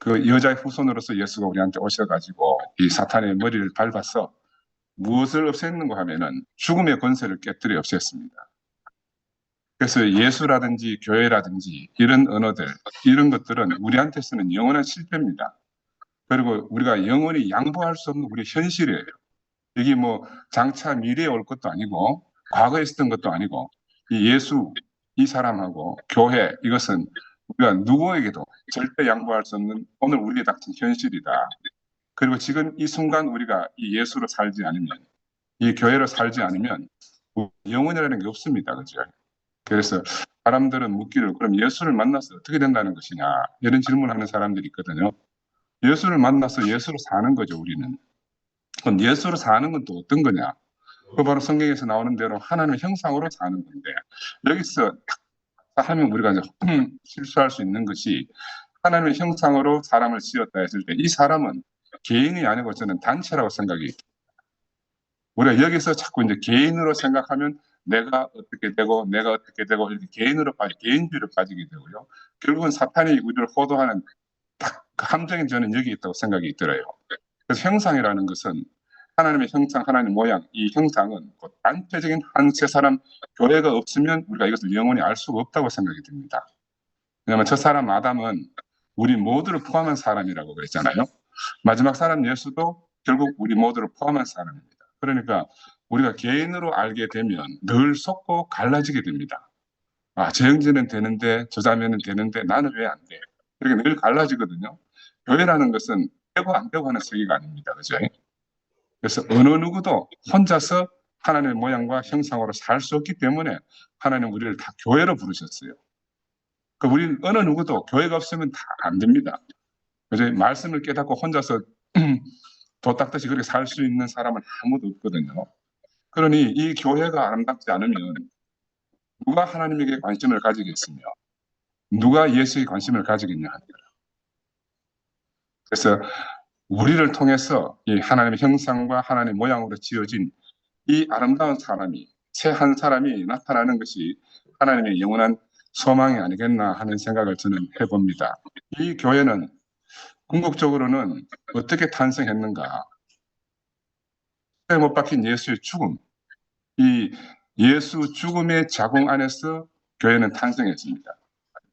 그 여자의 후손으로서 예수가 우리한테 오셔가지고 이 사탄의 머리를 밟아서 무엇을 없앴는가 하면은 죽음의 권세를 깨뜨려 없앴습니다. 그래서 예수라든지 교회라든지 이런 언어들, 이런 것들은 우리한테서는 영원한 실패입니다. 그리고 우리가 영원히 양보할 수 없는 우리 현실이에요. 이게 뭐 장차 미래에 올 것도 아니고 과거에 있었던 것도 아니고 이 예수, 이 사람하고 교회, 이것은 우리가 누구에게도 절대 양보할 수 없는 오늘 우리에 닥친 현실이다. 그리고 지금 이 순간 우리가 이 예수로 살지 않으면, 이 교회로 살지 않으면 영원이라는 게 없습니다. 그죠? 그래서 사람들은 묻기를 그럼 예수를 만나서 어떻게 된다는 것이냐 이런 질문하는 사람들이 있거든요. 예수를 만나서 예수로 사는 거죠, 우리는. 그럼 예수로 사는 건 또 어떤 거냐? 그 바로 성경에서 나오는 대로 하나님의 형상으로 사는 건데, 여기서 하면 우리가 이제 실수할 수 있는 것이 하나님의 형상으로 사람을 지었다 했을 때 이 사람은 개인이 아니고 저는 단체라고 생각이 듭니다. 우리가 여기서 자꾸 이제 개인으로 생각하면 내가 어떻게 되고 내가 어떻게 되고 이렇게 개인주의로 빠지게 되고요. 결국은 사탄이 우리를 호도하는 딱 그 함정이 저는 여기 있다고 생각이 들어요. 그래서 형상이라는 것은 하나님의 형상, 하나님의 모양, 이 형상은 곧 단체적인 한 세 사람 교회가 없으면 우리가 이것을 영원히 알 수가 없다고 생각이 듭니다. 왜냐하면 저 사람 아담은 우리 모두를 포함한 사람이라고 그랬잖아요. 마지막 사람 예수도 결국 우리 모두를 포함한 사람입니다. 그러니까 우리가 개인으로 알게 되면 늘 섞고 갈라지게 됩니다. 아, 저 형제는 되는데 저 자매는 되는데 나는 왜 안 돼? 이렇게 늘 갈라지거든요. 교회라는 것은 되고 안 되고 하는 세계가 아닙니다. 그죠? 그래서 어느 누구도 혼자서 하나님의 모양과 형상으로 살 수 없기 때문에 하나님 우리를 다 교회로 부르셨어요. 그 우리는 어느 누구도 교회가 없으면 다 안 됩니다. 그래서 말씀을 깨닫고 혼자서 도 닦듯이 그렇게 살 수 있는 사람은 아무도 없거든요. 그러니 이 교회가 아름답지 않으면 누가 하나님에게 관심을 가지겠으며 누가 예수에 관심을 가지겠냐 하는 거예요. 그래서 우리를 통해서 이 하나님의 형상과 하나님의 모양으로 지어진 이 아름다운 사람이, 새 한 사람이 나타나는 것이 하나님의 영원한 소망이 아니겠나 하는 생각을 저는 해봅니다. 이 교회는 궁극적으로는 어떻게 탄생했는가? 십자가에 못 박힌 예수의 죽음, 이 예수 죽음의 자궁 안에서 교회는 탄생했습니다.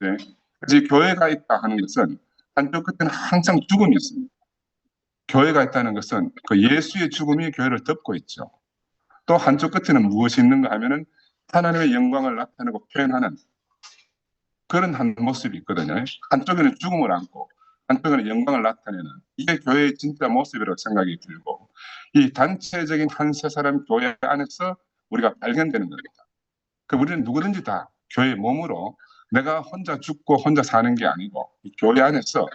네. 그래서 교회가 있다 하는 것은 한쪽 끝에는 항상 죽음이 있습니다. 교회가 있다는 것은 그 예수의 죽음이 교회를 덮고 있죠. 또 한쪽 끝에는 무엇이 있는가 하면은 하나님의 영광을 나타내고 표현하는 그런 한 모습이 있거든요. 한쪽에는 죽음을 안고 한쪽에는 영광을 나타내는 이게 교회의 진짜 모습이라고 생각이 들고 이 단체적인 한 세 사람 교회 안에서 우리가 발견되는 겁니다. 그 우리는 누구든지 다 교회의 몸으로 내가 혼자 죽고 혼자 사는 게 아니고 이 교회 안에서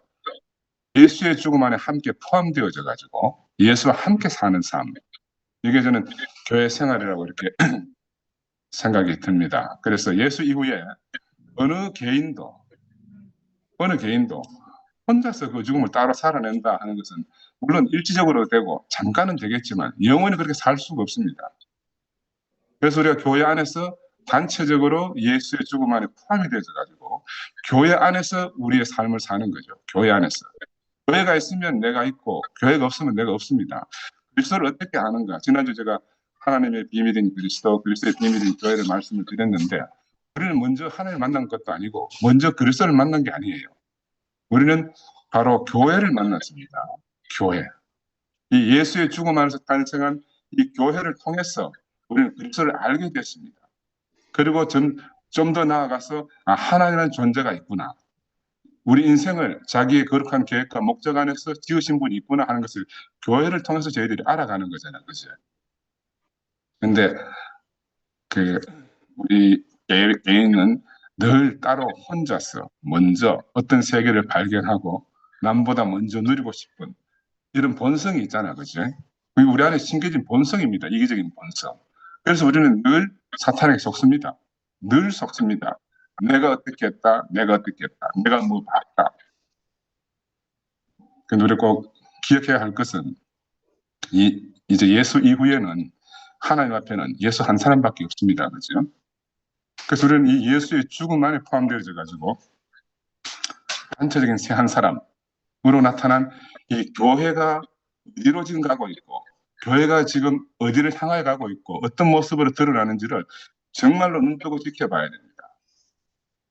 예수의 죽음 안에 함께 포함되어져 가지고 예수와 함께 사는 삶. 이게 저는 교회 생활이라고 이렇게 생각이 듭니다. 그래서 예수 이후에 어느 개인도 혼자서 그 죽음을 따로 살아낸다 하는 것은 물론 일시적으로 되고 잠깐은 되겠지만 영원히 그렇게 살 수가 없습니다. 그래서 우리가 교회 안에서 단체적으로 예수의 죽음 안에 포함이 되어져 가지고 교회 안에서 우리의 삶을 사는 거죠. 교회 안에서. 교회가 있으면 내가 있고 교회가 없으면 내가 없습니다. 그리스도를 어떻게 아는가? 지난주 제가 하나님의 비밀인 그리스도, 그리스도의 비밀인 교회를 말씀을 드렸는데 우리는 먼저 하나님을 만난 것도 아니고 먼저 그리스도를 만난 게 아니에요. 우리는 바로 교회를 만났습니다. 교회. 이 예수의 죽음 안에서 탄생한 이 교회를 통해서 우리는 그리스도를 알게 됐습니다. 그리고 좀 더 나아가서 하나님이라는 존재가 있구나. 우리 인생을 자기의 거룩한 계획과 목적 안에서 지으신 분이 있구나 하는 것을 교회를 통해서 저희들이 알아가는 거잖아요. 그죠? 근데 우리 개인은 늘 따로 혼자서 먼저 어떤 세계를 발견하고 남보다 먼저 누리고 싶은 이런 본성이 있잖아. 그죠? 그게 우리 안에 심겨진 본성입니다. 이기적인 본성. 그래서 우리는 늘 사탄에게 속습니다. 늘 속습니다. 내가 어떻게 했다. 내가 뭐 봤다. 근데 우리 꼭 기억해야 할 것은 이제 예수 이후에는 하나님 앞에는 예수 한 사람밖에 없습니다. 그죠? 그래서 우리는 이 예수의 죽음 안에 포함되어져 가지고 단체적인 새 한 사람, 나타난 이 교회가 어디로 지금 가고 있고, 교회가 지금 어디를 향하여 가고 있고, 어떤 모습으로 드러나는지를 정말로 눈 뜨고 지켜봐야 됩니다.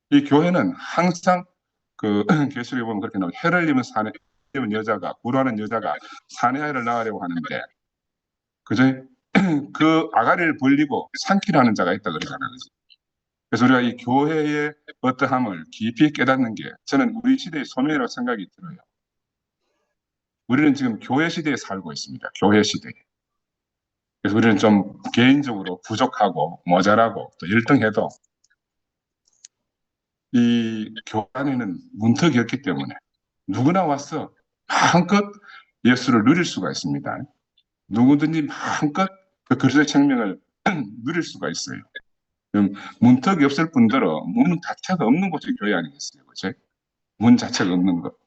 이 교회는 항상 그 계시록에 보면 그렇게 나와요. 해를 입은 사내 입은 여자가, 불화하는 여자가 사내아이를 낳으려고 하는데, 그죠? 그 아가리를 벌리고 삼키라는 자가 있다 그러잖아요. 그래서 우리가 이 교회의 어떠함을 깊이 깨닫는 게 저는 우리 시대의 소명이라고 생각이 들어요. 우리는 지금 교회 시대에 살고 있습니다. 교회 시대에. 그래서 우리는 좀 개인적으로 부족하고 모자라고 또 열등해도 이 교회 안에는 문턱이 없기 때문에 누구나 와서 마음껏 예수를 누릴 수가 있습니다. 누구든지 마음껏 그 그리스도의 생명을 누릴 수가 있어요. 문턱이 없을 뿐더러 문 자체가 없는 곳이 교회 아니겠어요? 그죠? 문 자체가 없는 것.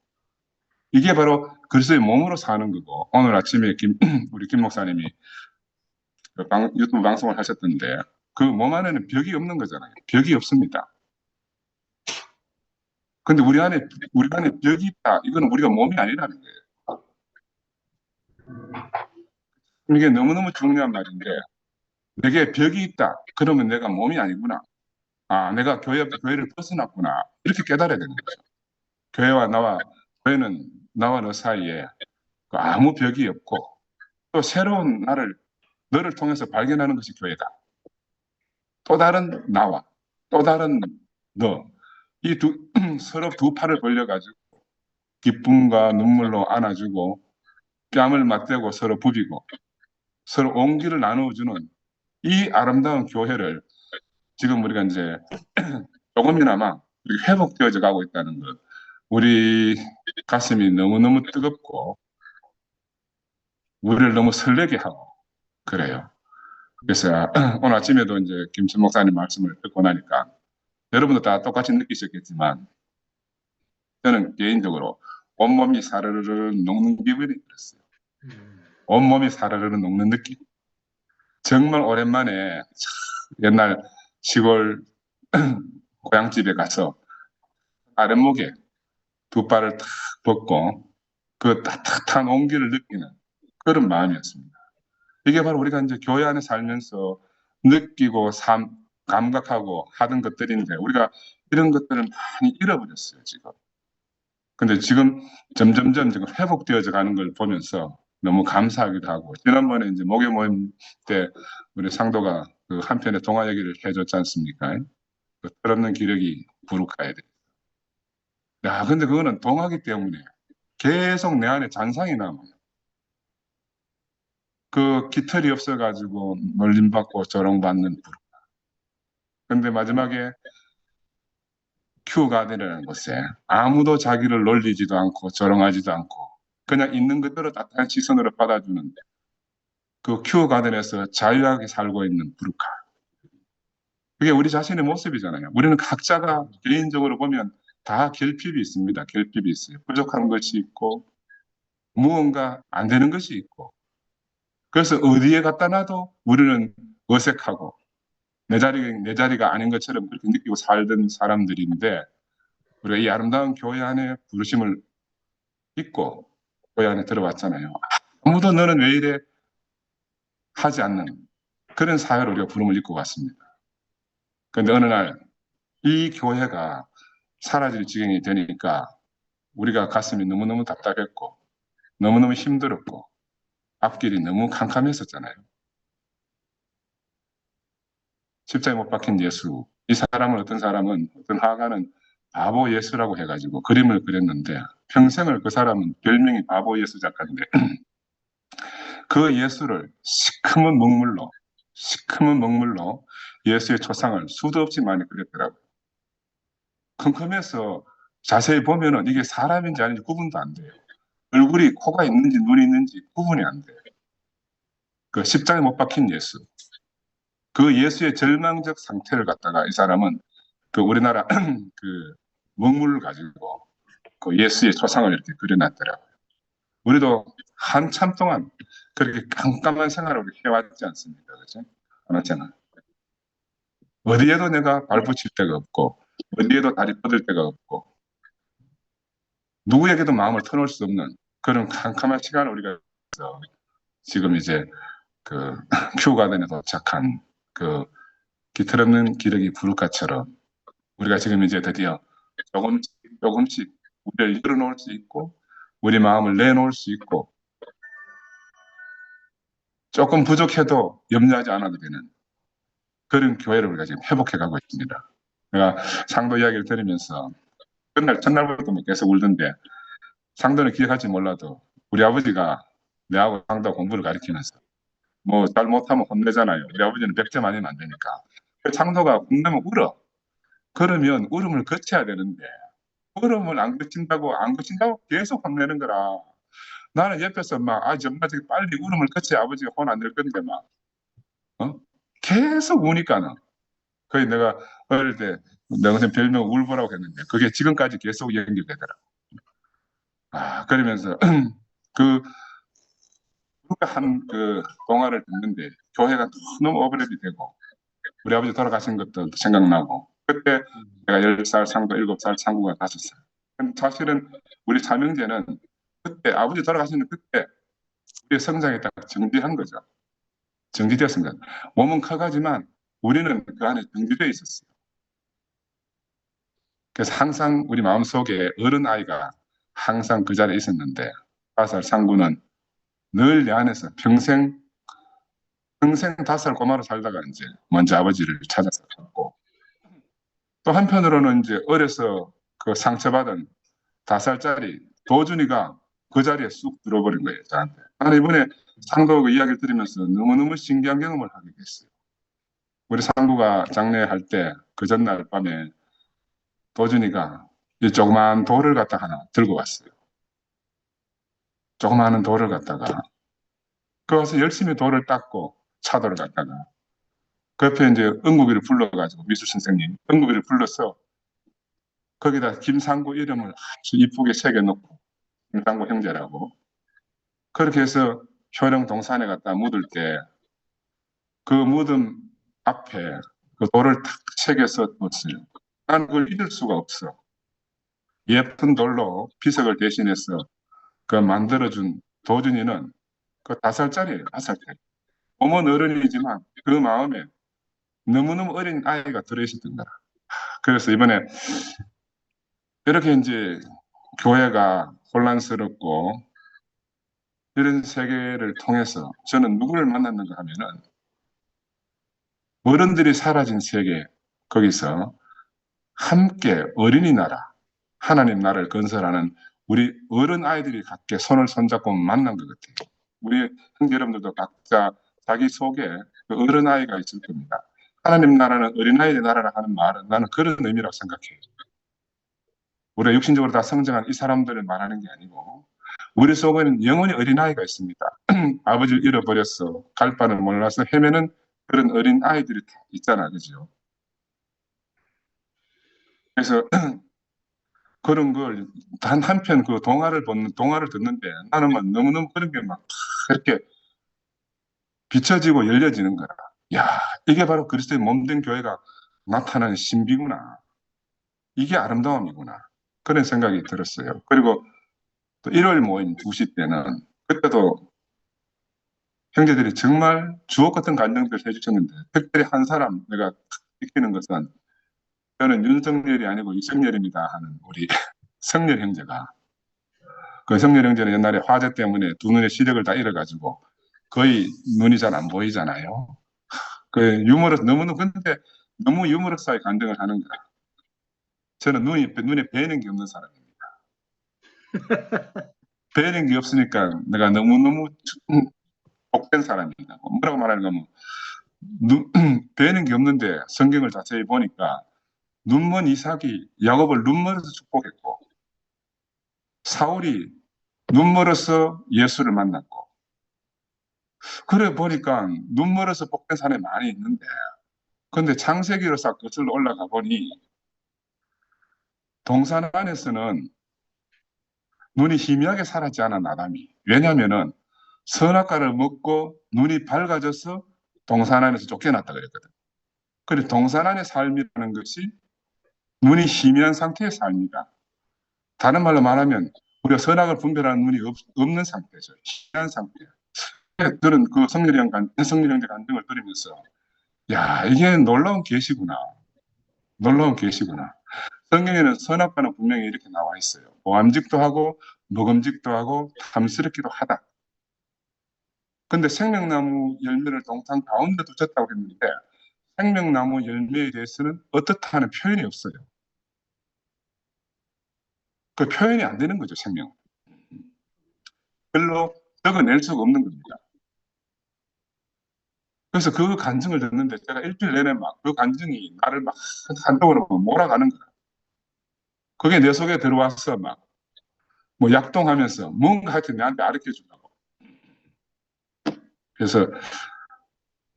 이게 바로 그리스도의 몸으로 사는 거고, 오늘 아침에 우리 김 목사님이 유튜브 방송을 하셨던데, 그 몸 안에는 벽이 없는 거잖아요. 벽이 없습니다. 근데 우리 안에 벽이 있다. 이거는 우리가 몸이 아니라는 거예요. 이게 너무너무 중요한 말인데, 내게 벽이 있다. 그러면 내가 몸이 아니구나. 아, 내가 교회를 벗어났구나. 이렇게 깨달아야 되는 거죠. 교회는 나와 너 사이에 아무 벽이 없고, 또 새로운 너를 통해서 발견하는 것이 교회다. 또 다른 나와, 또 다른 너. 서로 두 팔을 벌려가지고 기쁨과 눈물로 안아주고 뺨을 맞대고 서로 부비고 서로 온기를 나누어주는 이 아름다운 교회를 지금 우리가 이제 조금이나마 회복되어져 가고 있다는 것. 우리 가슴이 너무너무 뜨겁고 우리를 너무 설레게 하고 그래요. 그래서 오늘 아침에도 이제 김천 목사님 말씀을 듣고 나니까 여러분도 다 똑같이 느끼셨겠지만 저는 개인적으로 온몸이 사르르르 녹는 기분이 들었어요. 온몸이 사르르르 녹는 느낌. 정말 오랜만에 옛날 시골 고향집에 가서 아랫목에 두 발을 탁 벗고 그 따뜻한 온기를 느끼는 그런 마음이었습니다. 이게 바로 우리가 이제 교회 안에 살면서 느끼고 감각하고 하던 것들인데 우리가 이런 것들을 많이 잃어버렸어요, 지금. 근데 지금 점점점 지금 회복되어져 가는 걸 보면서 너무 감사하기도 하고, 지난번에 이제 목요 모임 때 우리 상도가 그 한편의 동화 얘기를 해줬지 않습니까? 그 철없는 기력이 부룩해야 돼. 야, 근데 그거는 동화기 때문에 계속 내 안에 잔상이 남아요. 그 깃털이 없어가지고 놀림받고 조롱받는 부룩. 근데 마지막에 큐 가든이라는 곳에 아무도 자기를 놀리지도 않고 조롱하지도 않고 그냥 있는 그대로 따뜻한 시선으로 받아주는 그 큐 가든에서 자유하게 살고 있는 부르카. 그게 우리 자신의 모습이잖아요. 우리는 각자가 개인적으로 보면 다 결핍이 있습니다. 결핍이 있어요. 부족한 것이 있고 무언가 안 되는 것이 있고 그래서 어디에 갖다 놔도 우리는 어색하고 내 자리가 아닌 것처럼 그렇게 느끼고 살던 사람들인데 우리가 이 아름다운 교회 안에 부르심을 잊고 교회 안에 들어왔잖아요. 아무도 너는 왜 이래 하지 않는 그런 사회로 우리가 부름을 입고 왔습니다. 그런데 어느 날 이 교회가 사라질 지경이 되니까 우리가 가슴이 너무너무 답답했고 너무너무 힘들었고 앞길이 너무 캄캄했었잖아요. 십자가에 못 박힌 예수. 이 사람은 어떤 화가는 바보 예수라고 해가지고 그림을 그렸는데 평생을 그 사람은 별명이 바보 예수 작가인데 그 예수를 시커먼 먹물로 예수의 초상을 수도 없이 많이 그렸더라고요. 컴컴해서 자세히 보면은 이게 사람인지 아닌지 구분도 안 돼요. 얼굴이 코가 있는지 눈이 있는지 구분이 안 돼요. 그 십자가에 못 박힌 예수. 그 예수의 절망적 상태를 갖다가 이 사람은 그 우리나라 그 먹물을 가지고 그 예수의 초상을 이렇게 그려놨더라고요. 우리도 한참 동안 그렇게 깜깜한 생활을 해왔지 않습니까? 그죠? 그렇잖아. 어디에도 내가 발붙일 데가 없고, 어디에도 다리 뻗을 데가 없고, 누구에게도 마음을 터놓을 수 없는 그런 캄캄한 시간을 우리가 지금 이제 그 퓨가든에 도착한 그 깃털 없는 기러기 부르카처럼 우리가 지금 이제 드디어 조금씩 조금씩 우리를 열어놓을 수 있고 우리 마음을 내놓을 수 있고 조금 부족해도 염려하지 않아도 되는 그런 교회를 우리가 지금 회복해가고 있습니다. 내가 상도 이야기를 들으면서 첫날부터 뭐 계속 울던데 상도는 기억할지 몰라도 우리 아버지가 내하고 상도 공부를 가르치면서 뭐 잘 못하면 혼내잖아요. 우리 아버지는 100점 아니면 안 되니까. 상도가 혼내면 울어. 그러면 울음을 거쳐야 되는데 울음을 안 거친다고 계속 혼내는 거라. 나는 옆에서 막 정말 빨리 울음을 거쳐야 아버지가 혼 안 낼 건데 막 어? 계속 우니까는 거의 내가 어릴 때 내가 무슨 별명 울보라고 했는데 그게 지금까지 계속 연결되더라. 그러면서 그 한 동화를 듣는데 교회가 너무 오버랩이 되고 우리 아버지 돌아가신 것도 생각나고 그때 내가 10살 상도 7살 상구가 5살. 사실은 우리 삼형제는 그때 아버지 돌아가시는 그때 우리의 성장이 딱 정비한 거죠. 정지되었습니다. 몸은 커가지만 우리는 그 안에 정지되어 있었어요. 그래서 항상 우리 마음속에 어른 아이가 항상 그 자리에 있었는데 5살 상구는 늘 내 안에서 평생 5살 꼬마로 살다가 이제 먼저 아버지를 찾아서 갔고 또 한편으로는 이제 어려서 그 상처받은 5살짜리 도준이가 그 자리에 쑥 들어버린 거예요, 저한테. 나는 이번에 상도 그 이야기를 들으면서 너무너무 신기한 경험을 하게 됐어요. 우리 상구가 장례할 때 그 전날 밤에 도준이가 이 조그만 돌을 갖다 하나 들고 왔어요. 조그마한 돌을 갖다가 그래서 열심히 돌을 닦고 차돌을 갖다가 그 옆에 이제 응급이를 불러가지고 미술 선생님 응급이를 불러서 거기다 김상구 이름을 아주 이쁘게 새겨놓고 김상구 형제라고 그렇게 해서 효령 동산에 갖다 묻을 때 그 무덤 앞에 그 돌을 탁 새겨서 뒀어요. 나는 그걸 잊을 수가 없어. 예쁜 돌로 비석을 대신해서 그 만들어준 도준이는 그 5살짜리예요. 5살짜리. 몸은 어른이지만 그 마음에 너무너무 어린 아이가 들어있었던 거라. 그래서 이번에 이렇게 이제 교회가 혼란스럽고 이런 세계를 통해서 저는 누구를 만났는가 하면은 어른들이 사라진 세계 거기서 함께 어린이 나라 하나님 나라를 건설하는 우리 어른 아이들이 각계 손을 손잡고 만난 것 같아요. 우리 형제 여러분들도 각자 자기 속에 그 어른 아이가 있을 겁니다. 하나님 나라는 어린아이의 나라라 하는 말은 나는 그런 의미라고 생각해요. 우리가 육신적으로 다 성장한 이 사람들을 말하는 게 아니고 우리 속에는 영원히 어린아이가 있습니다. 아버지를 잃어버렸어. 갈 바를 몰라서 헤매는 그런 어린 아이들이 있잖아. 그죠? 그래서 그런 걸 단 한편 그 동화를 듣는데 나는 막 너무너무 그런 게 막 이렇게 비춰지고 열려지는 거야. 야, 이게 바로 그리스도의 몸된 교회가 나타나는 신비구나. 이게 아름다움이구나. 그런 생각이 들었어요. 그리고 또 일요일 모임 2시 때는 그때도 형제들이 정말 주옥 같은 간증들을 해주셨는데 특별히 한 사람 내가 지키는 것은 저는 윤석열이 아니고 이성열입니다 하는 우리 성열 형제가 그 성열 형제는 옛날에 화재 때문에 두 눈의 시력을 다 잃어가지고 거의 눈이 잘 안 보이잖아요. 그 너무너무 근데 너무 유머러스하게 간증을 하는 거야. 저는 눈에 뵈는 게 없는 사람입니다. 뵈는 게 없으니까 내가 너무너무 복된 사람입니다. 뭐라고 말하는가 하면 뵈는 게 없는데 성경을 자세히 보니까 눈먼 이삭이 야곱을 눈멀어서 축복했고 사울이 눈멀어서 예수를 만났고 그래 보니까 눈멀어서 복된 사람이 많이 있는데 근데 창세기로 싹 거슬러 올라가 보니 동산 안에서는 눈이 희미하게 살았지 않은 아담이 왜냐하면은 선악과를 먹고 눈이 밝아져서 동산 안에서 쫓겨났다 그랬거든. 그래 동산 안의 삶이라는 것이 눈이 희미한 상태의 삶이다. 다른 말로 말하면 우리가 선악을 분별하는 눈이 없는 상태죠. 희한 상태예요. 저는 그 성렬 형제 간증을 들으면서 야, 이게 놀라운 계시구나. 놀라운 계시구나. 성경에는 선악과는 분명히 이렇게 나와 있어요. 모함직도 하고 먹음직도 하고 탐스럽기도 하다. 근데 생명나무 열매를 동상 가운데 두셨다고 했는데 생명나무 열매에 대해서는 어떻다는 표현이 없어요. 그 표현이 안 되는 거죠, 생명. 별로 적어낼 수가 없는 겁니다. 그래서 그 간증을 듣는데 제가 일주일 내내 막 그 간증이 나를 막 한쪽으로 몰아가는 거야. 그게 내 속에 들어와서 막 뭐 약동하면서 뭔가 하여튼 내한테 가르쳐 주려고. 그래서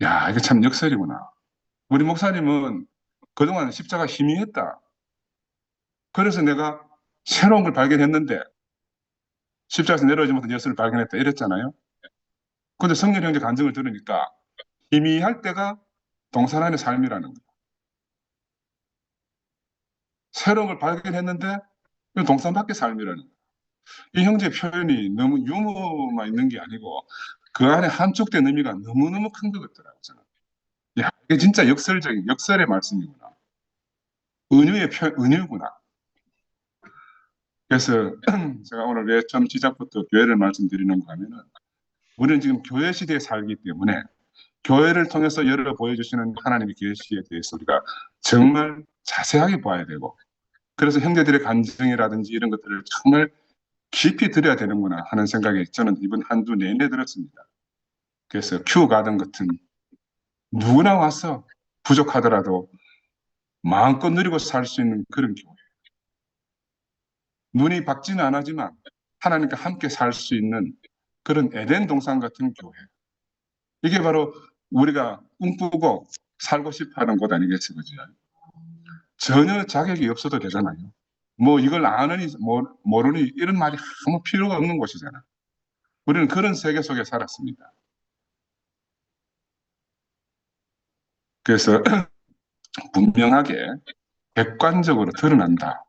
야, 이게 참 역설이구나. 우리 목사님은 그동안 십자가 희미했다. 그래서 내가 새로운 걸 발견했는데 십자가에서 내려오지 못한 예수를 발견했다 이랬잖아요. 근데 성령 형제 간증을 들으니까 희미할 때가 동산 안의 삶이라는 거예요. 새로운 걸 발견했는데 동산 밖의 삶이라는 거예요. 이 형제 표현이 너무 유머만 있는 게 아니고 그 안에 함축된 의미가 너무너무 큰 것 같더라고요. 저는. 야, 이게 진짜 역설의 말씀이구나. 은유구나. 그래서 제가 오늘 왜 처음 시작부터 교회를 말씀드리는 거 하면은 우리는 지금 교회 시대에 살기 때문에 교회를 통해서 열어 보여주시는 하나님의 계시에 대해서 우리가 정말 자세하게 봐야 되고 그래서 형제들의 간증이라든지 이런 것들을 정말 깊이 들여야 되는구나 하는 생각이 저는 이번 한 주 내내 들었습니다. 그래서 큐 가든 같은 누구나 와서 부족하더라도 마음껏 누리고 살 수 있는 그런 교회. 눈이 밝지는 않았지만 하나님과 함께 살 수 있는 그런 에덴 동산 같은 교회. 이게 바로 우리가 꿈꾸고 살고 싶어 하는 곳 아니겠어요? 그죠? 전혀 자격이 없어도 되잖아요. 뭐 이걸 아느니 모르니 이런 말이 아무 필요가 없는 곳이잖아. 우리는 그런 세계 속에 살았습니다. 그래서 분명하게 객관적으로 드러난다.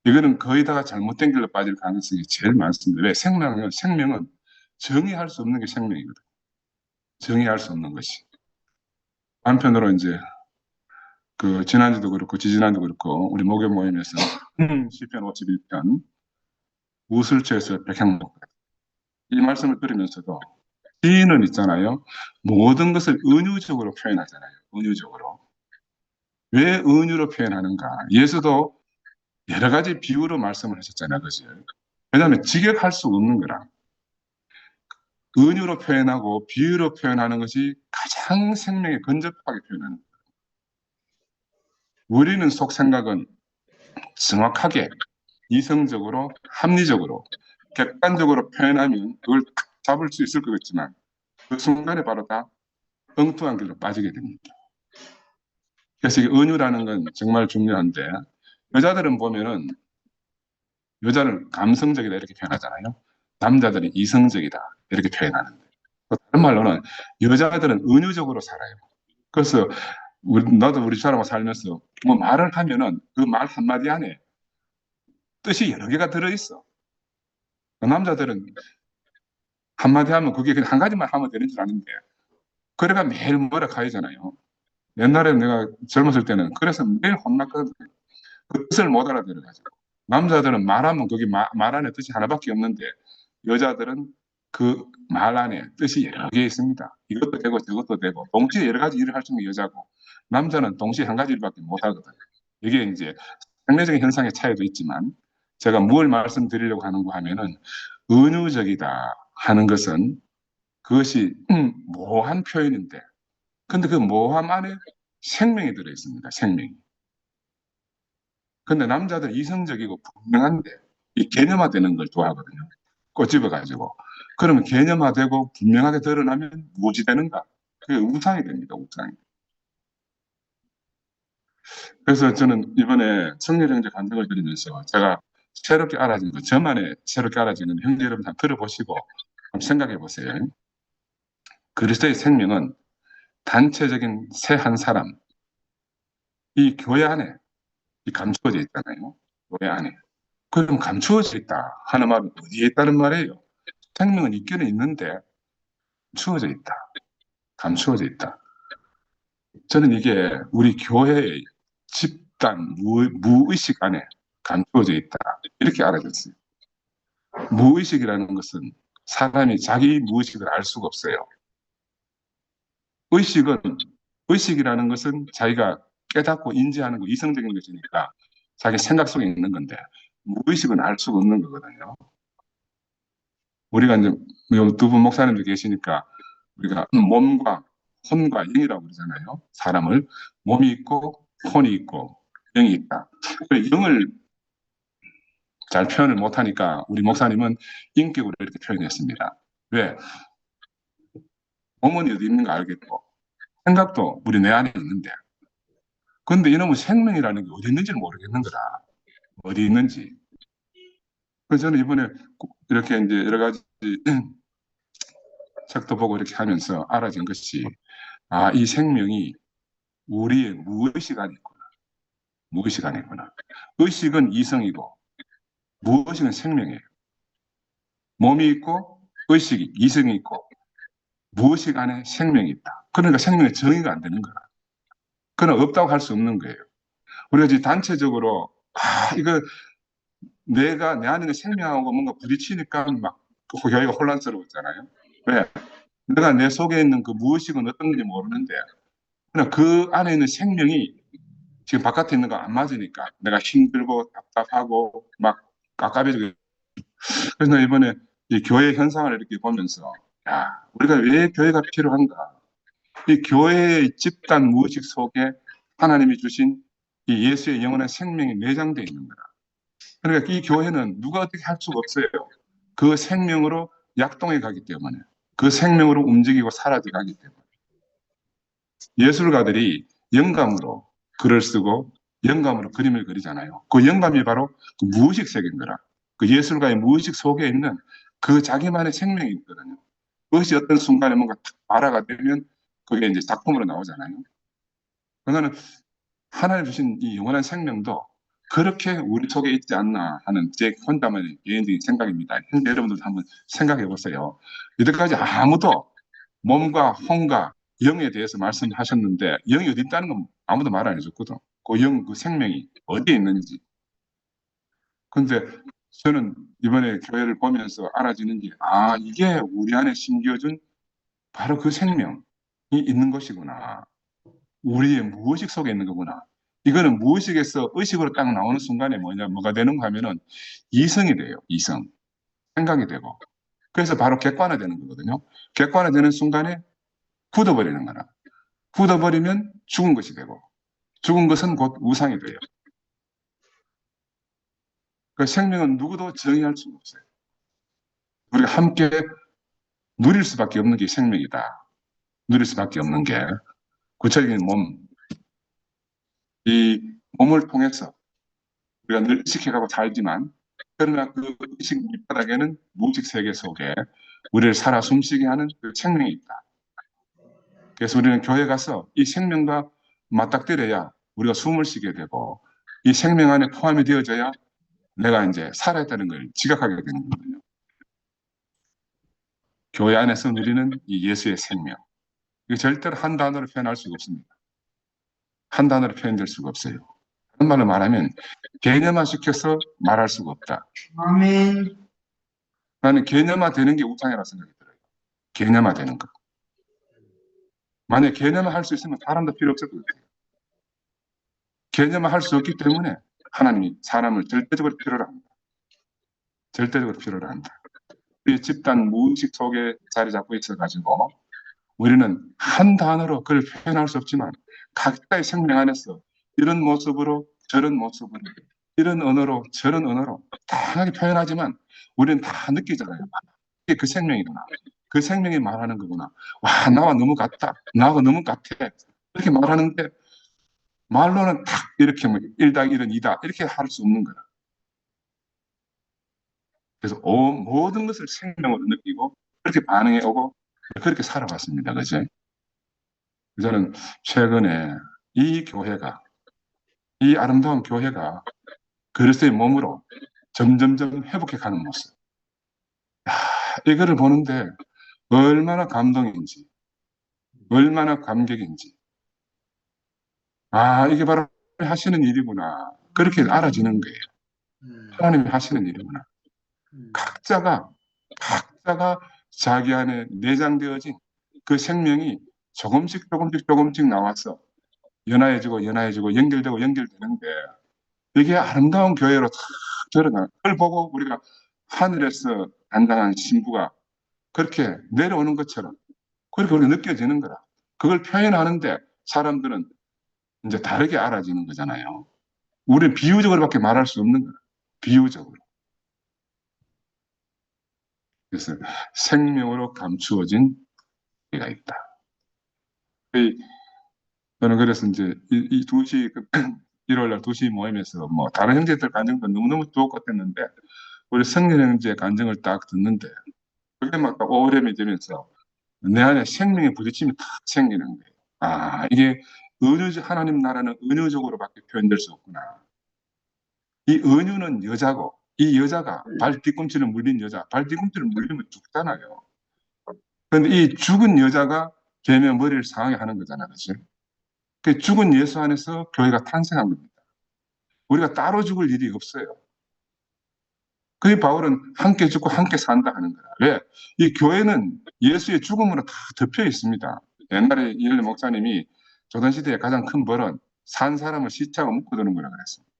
이거는 거의 다 잘못된 길로 빠질 가능성이 제일 많습니다. 왜? 생명은 정의할 수 없는 게 생명이거든. 정의할 수 없는 것이. 한편으로 이제 그 지난주도 그렇고 지지난주도 그렇고 우리 목요 모임에서 시편 51편 우슬초에서 백향목 이 말씀을 들으면서도 시인은 있잖아요. 모든 것을 은유적으로 표현하잖아요. 은유적으로. 왜 은유로 표현하는가? 예수도 여러 가지 비유로 말씀을 하셨잖아요. 그죠? 왜냐하면 직역할 수 없는 거라. 은유로 표현하고 비유로 표현하는 것이 가장 생명에 근접하게 표현하는 거예요. 우리는 속 생각은 정확하게 이성적으로 합리적으로 객관적으로 표현하면 그걸 딱 잡을 수 있을 것 같지만 그 순간에 바로 다 엉뚱한 길로 빠지게 됩니다. 그래서 이 은유라는 건 정말 중요한데 여자들은 보면은 여자는 감성적이다 이렇게 표현하잖아요. 남자들은 이성적이다 이렇게 표현하는데 다른 말로는 여자들은 은유적으로 살아요. 그래서 나도 우리 사람하고 살면서 뭐 말을 하면은 그 말 한마디 안에 뜻이 여러 개가 들어있어. 남자들은 한마디 하면 그게 그냥 한 가지만 하면 되는 줄 아는데 그래가 매일 뭐라 가야잖아요. 옛날에 내가 젊었을 때는 그래서 매일 혼났거든. 그 뜻을 못 알아들어가지고. 남자들은 말하면 거기 말 안에 뜻이 하나밖에 없는데 여자들은 그 말 안에 뜻이 여러 개 있습니다. 이것도 되고 저것도 되고 동시에 여러 가지 일을 할 수 있는 여자고 남자는 동시에 한 가지 일밖에 못 하거든요. 이게 이제 상대적인 현상의 차이도 있지만 제가 뭘 말씀드리려고 하는 거 하면은 은유적이다 하는 것은 그것이 모호한 표현인데 근데 그 모호함 안에 생명이 들어 있습니다. 생명이. 근데 남자들 이성적이고 분명한데 이 개념화되는 걸 좋아하거든요. 꼬집어가지고. 그러면 개념화되고 분명하게 드러나면 무엇이 되는가? 그게 우상이 됩니다. 우상이. 그래서 저는 이번에 청년형제 간증을 드리면서 제가 새롭게 알아진 것, 저만의 새롭게 알아진 건 형제 여러분 다 들어보시고 한번 생각해 보세요. 그리스도의 생명은 단체적인 새 한 사람, 이 교회 안에 이 감추어져 있잖아요. 교회 안에. 그럼 감추어져 있다 하는 말은 어디에 있다는 말이에요? 생명은 있기는 있는데 감추어져 있다. 감추어져 있다. 저는 이게 우리 교회의 집단 무의식 안에 감추어져 있다. 이렇게 알아졌어요. 무의식이라는 것은 사람이 자기 무의식을 알 수가 없어요. 의식은, 의식이라는 것은 자기가 깨닫고 인지하는 거 이성적인 것이니까 자기 생각 속에 있는 건데, 무의식은 알 수가 없는 거거든요. 우리가 이제 두 분 목사님도 계시니까 우리가 몸과 혼과 영이라고 그러잖아요. 사람을 몸이 있고 혼이 있고 영이 있다. 영을 잘 표현을 못하니까 우리 목사님은 인격으로 이렇게 표현했습니다. 왜? 몸은 어디 있는 거 알겠고 생각도 우리 내 안에 있는데 근데 이놈의 생명이라는 게 어디 있는지를 모르겠는 거다. 어디 있는지. 그래서 저는 이번에 이렇게 이제 여러 가지 책도 보고 이렇게 하면서 알아진 것이 아, 이 생명이 우리의 무의식 안에 있구나. 무의식 안에 있구나. 의식은 이성이고 무의식은 생명이에요. 몸이 있고 의식이 이성이 있고 무의식 안에 생명이 있다. 그러니까 생명의 정의가 안 되는 거야. 그건 없다고 할 수 없는 거예요. 우리가 이제 단체적으로 아, 이거 내가 내 안에 있는 생명하고 뭔가 부딪히니까 막 교회가 혼란스러웠잖아요. 왜? 내가 내 속에 있는 그 무의식은 어떤 건지 모르는데 그냥 그 안에 있는 생명이 지금 바깥에 있는 거 안 맞으니까 내가 힘들고 답답하고 막 깝깝해지고 그래서 이번에 이 교회 현상을 이렇게 보면서 야, 우리가 왜 교회가 필요한가? 이 교회의 집단 무의식 속에 하나님이 주신 이 예수의 영원한 생명이 내장되어 있는 거다. 그러니까 이 교회는 누가 어떻게 할 수가 없어요. 그 생명으로 약동해 가기 때문에 그 생명으로 움직이고 사라져 가기 때문에 예술가들이 영감으로 글을 쓰고 영감으로 그림을 그리잖아요. 그 영감이 바로 그 무의식 세계인 거라. 그 예술가의 무의식 속에 있는 그 자기만의 생명이 있거든요. 그것이 어떤 순간에 뭔가 탁 발화가 되면 그게 이제 작품으로 나오잖아요. 그러니까 하나님 주신 이 영원한 생명도 그렇게 우리 속에 있지 않나 하는 제 혼자만의 개인적인 생각입니다. 현재 여러분들도 한번 생각해 보세요. 이때까지 아무도 몸과 혼과 영에 대해서 말씀하셨는데 영이 어디 있다는 건 아무도 말 안 해줬거든. 그 영, 그 생명이 어디에 있는지. 근데 저는 이번에 교회를 보면서 알아지는 게, 아, 이게 우리 안에 심겨준 바로 그 생명이 있는 것이구나. 우리의 무의식 속에 있는 거구나. 이거는 무의식에서 의식으로 딱 나오는 순간에 뭐가 되는가 하면은 이성이 돼요. 이성. 생각이 되고. 그래서 바로 객관화되는 거거든요. 객관화되는 순간에 굳어버리는 거라. 굳어버리면 죽은 것이 되고, 죽은 것은 곧 우상이 돼요. 그 생명은 누구도 정의할 수가 없어요. 우리가 함께 누릴 수밖에 없는 게 생명이다. 누릴 수밖에 없는 게 구체적인 몸, 이 몸을 통해서 우리가 늘 의식해가고 살지만 그러나 그 의식 밑바닥에는 무의식 세계 속에 우리를 살아 숨쉬게 하는 그 생명이 있다. 그래서 우리는 교회 가서 이 생명과 맞닥뜨려야 우리가 숨을 쉬게 되고 이 생명 안에 포함이 되어져야 내가 이제 살아있다는 걸 지각하게 되는 거거든요. 교회 안에서 누리는 이 예수의 생명. 이거 절대로 한 단어로 표현할 수가 없습니다. 한 단어로 표현될 수가 없어요. 다른 말로 말하면 개념화시켜서 말할 수가 없다. 아멘. 나는 개념화되는 게 우상이라고 생각이 들어요. 개념화되는 것. 만약 개념화할 수 있으면 사람도 필요 없을 것 같아요. 개념화할 수 없기 때문에 하나님이 사람을 절대적으로 필요로 합니다. 절대적으로 필요로 합니다. 우리 집단 무의식 속에 자리 잡고 있어가지고 우리는 한 단어로 그걸 표현할 수 없지만 각자의 생명 안에서 이런 모습으로 저런 모습으로 이런 언어로 저런 언어로 다양하게 표현하지만 우리는 다 느끼잖아요. 이게 그 생명이구나. 그 생명이 말하는 거구나. 와, 나와 너무 같다. 나하고 너무 같아. 이렇게 말하는데 말로는 딱 이렇게 뭐 1당 1은 2다. 이렇게 할 수 없는 거다. 그래서 모든 것을 생명으로 느끼고 그렇게 반응해 오고 그렇게 살아왔습니다. 그죠? 저는 최근에 이 교회가, 이 아름다운 교회가 그리스도의 몸으로 점점점 회복해가는 모습. 이거를 보는데 얼마나 감동인지, 얼마나 감격인지. 이게 바로 하시는 일이구나. 그렇게 알아지는 거예요. 하나님이 하시는 일이구나. 각자가, 각자가 자기 안에 내장되어진 그 생명이 조금씩 조금씩 조금씩 나와서 연화해지고 연화해지고 연결되고 연결되는데 이게 아름다운 교회로 탁 드러나. 그걸 보고 우리가 하늘에서 단단한 신부가 그렇게 내려오는 것처럼 그렇게 우리가 느껴지는 거라. 그걸 표현하는데 사람들은 이제 다르게 알아지는 거잖아요. 우리는 비유적으로밖에 말할 수 없는 거야. 비유적으로. 그래서 생명으로 감추어진 예가 있다. 저는 그래서 이제 이 2시 1월 날 2시 모임에서 뭐 다른 형제들 간증도 너무너무 좋을 것 같았는데 우리 성렬 형제 간증을 딱 듣는데 그게 막 오래미 되면서 내 안에 생명의 부딪힘이 탁 생기는 거예요. 이게 하나님 나라는 은유적으로밖에 표현될 수 없구나. 이 은유는 여자고 이 여자가 발 뒤꿈치를 물린 여자, 발 뒤꿈치를 물리면 죽잖아요. 그런데 이 죽은 여자가 걔네 머리를 상하게 하는 거잖아, 그렇지? 그 죽은 예수 안에서 교회가 탄생한 겁니다. 우리가 따로 죽을 일이 없어요. 그 바울은 함께 죽고 함께 산다 하는 거야. 왜? 이 교회는 예수의 죽음으로 다 덮여 있습니다. 옛날에 이일레 목사님이 조선시대의 가장 큰 벌은 산 사람을 시체가 묶어두는 거라 그랬습니다.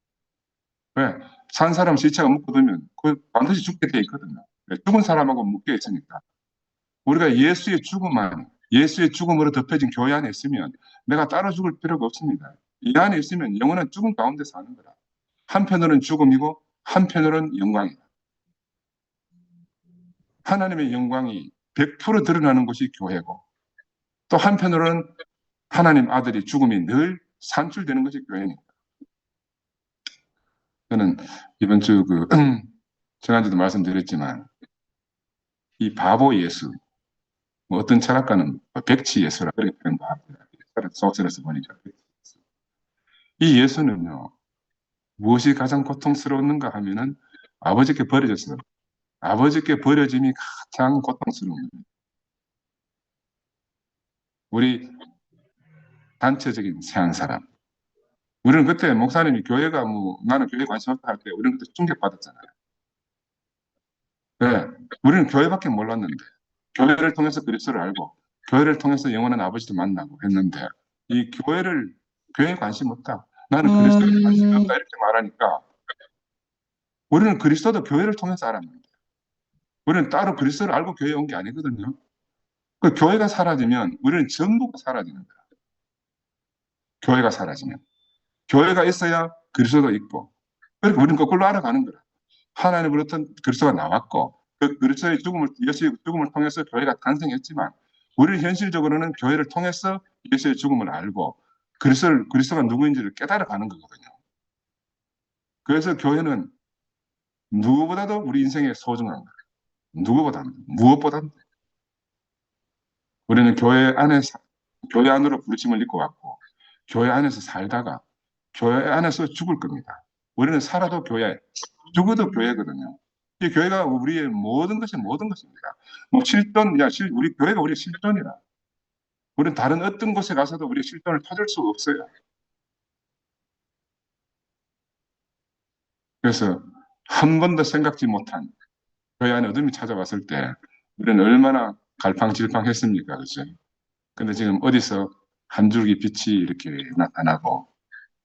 왜? 산 사람 시체가 묶어두면 그 반드시 죽게 돼 있거든요. 왜? 죽은 사람하고 묶여 있으니까. 우리가 예수의 죽음 안에, 예수의 죽음으로 덮여진 교회 안에 있으면 내가 따로 죽을 필요가 없습니다. 이 안에 있으면 영원한 죽음 가운데 사는 거라. 한편으로는 죽음이고 한편으로는 영광이다. 하나님의 영광이 100% 드러나는 곳이 교회고 또 한편으로는 하나님 아들이 죽음이 늘 산출되는 것이 교회니까. 저는 이번 주 지난주도 말씀드렸지만 이 바보 예수, 뭐 어떤 철학가는 백치 예수라 그렇게 표현합니다. 소설에서 보니까 이 예수는요 무엇이 가장 고통스러웠는가 하면은 아버지께 버려졌어요. 아버지께 버려짐이 가장 고통스러운 겁니다. 우리 단체적인 세한 사람. 우리는 그때 목사님이 교회가 나는 교회 관심 없다 할 때 우리는 그때 충격받았잖아요. 왜? 우리는 교회밖에 몰랐는데 교회를 통해서 그리스도를 알고 교회를 통해서 영원한 아버지도 만나고 했는데 이 교회에 관심 없다. 나는 그리스도에 관심이 없다 이렇게 말하니까 우리는 그리스도도 교회를 통해서 알았는데 우리는 따로 그리스도를 알고 교회에 온 게 아니거든요. 그 교회가 사라지면 우리는 전부가 사라지는 거야. 교회가 사라지면. 교회가 있어야 그리스도도 있고 그러니까 우리는 거꾸로 알아가는 거야. 하나님으로부터 그리스도가 나왔고 그 그리스도의 예수의 죽음을 통해서 교회가 탄생했지만 우리는 현실적으로는 교회를 통해서 예수의 죽음을 알고 그리스도가 누구인지를 깨달아가는 거거든요. 그래서 교회는 누구보다도 우리 인생에 소중한 거예요. 누구보다 무엇보다 우리는 교회 안으로 부르심을 입고 왔고 교회 안에서 살다가 교회 안에서 죽을 겁니다. 우리는 살아도 교회, 죽어도 교회거든요. 이 교회가 우리의 모든 것입니다. 뭐 실존, 우리 교회가 우리의 실존이라. 우리는 다른 어떤 곳에 가서도 우리의 실존을 찾을 수가 없어요. 그래서 한 번도 생각지 못한 교회 안에 어둠이 찾아왔을 때 우리는 얼마나 갈팡질팡했습니까, 그죠? 근데 지금 어디서 한 줄기 빛이 이렇게 나타나고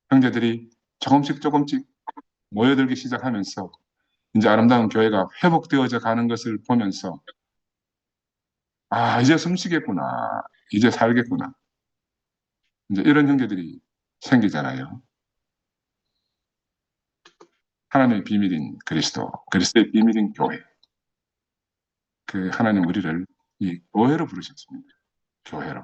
형제들이 조금씩 조금씩 모여들기 시작하면서 이제 아름다운 교회가 회복되어져 가는 것을 보면서 이제 숨쉬겠구나. 이제 살겠구나. 이제 이런 형제들이 생기잖아요. 하나님의 비밀인 그리스도, 그리스도의 비밀인 교회. 그 하나님 우리를 이 교회로 부르셨습니다. 교회로.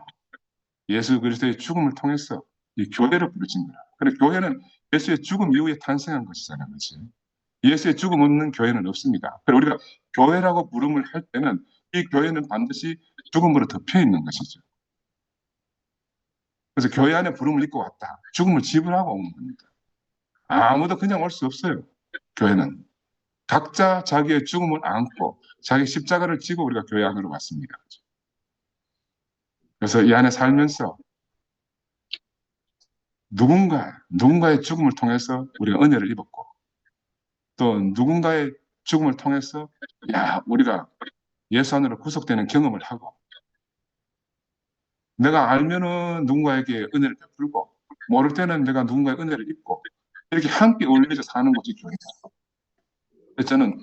예수 그리스도의 죽음을 통해서 이 교회로 부르신 거라. 그래 교회는 예수의 죽음 이후에 탄생한 것이잖아요. 그렇지? 예수의 죽음 없는 교회는 없습니다. 그래 우리가 교회라고 부름을 할 때는 이 교회는 반드시 죽음으로 덮여 있는 것이죠. 그래서 교회 안에 부름을 입고 왔다. 죽음을 지불하고 온 겁니다. 아무도 그냥 올 수 없어요. 교회는. 각자 자기의 죽음을 안고 자기 십자가를 지고 우리가 교회 안으로 왔습니다. 그래서 이 안에 살면서 누군가의 죽음을 통해서 우리가 은혜를 입었고, 또 누군가의 죽음을 통해서 우리가 예수 안으로 구속되는 경험을 하고, 내가 알면은 누군가에게 은혜를 베풀고, 모를 때는 내가 누군가의 은혜를 입고, 이렇게 함께 어울려서 사는 것이 교회다. 그래서 저는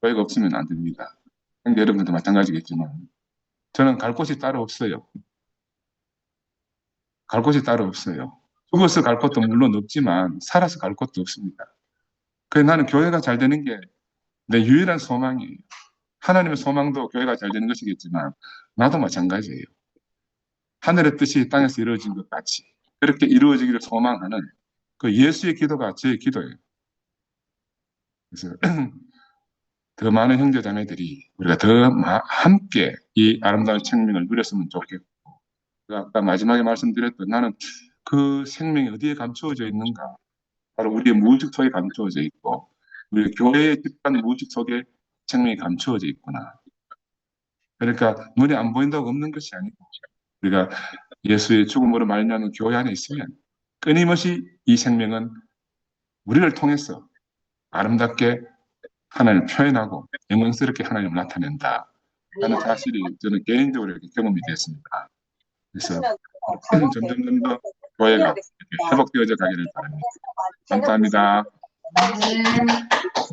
교회가 없으면 안 됩니다. 여러분들도 마찬가지겠지만, 저는 갈 곳이 따로 없어요. 갈 곳이 따로 없어요. 죽어서 갈 곳도 물론 없지만, 살아서 갈 곳도 없습니다. 그래서 나는 교회가 잘 되는 게 내 유일한 소망이에요. 하나님의 소망도 교회가 잘 되는 것이겠지만, 나도 마찬가지예요. 하늘의 뜻이 땅에서 이루어진 것 같이 그렇게 이루어지기를 소망하는 그 예수의 기도가 제 기도예요. 그래서 더 많은 형제자매들이 우리가 더 함께 이 아름다운 생명을 누렸으면 좋겠고, 아까 마지막에 말씀드렸던 나는 그 생명이 어디에 감추어져 있는가? 바로 우리의 무의식 속에 감추어져 있고, 우리 교회의 집단 무의식 속에 생명이 감추어져 있구나. 그러니까 눈에 안 보인다고 없는 것이 아니고, 우리가 예수의 죽음으로 말미암은 교회 안에 있으면 끊임없이 이 생명은 우리를 통해서 아름답게 하나님을 표현하고 영광스럽게 하나님을 나타낸다 하는 사실이 저는 개인적으로 이렇게 경험이 됐습니다. 그래서 점점 더 교회가 이렇게 회복되어져 가기를 바랍니다. 감사합니다.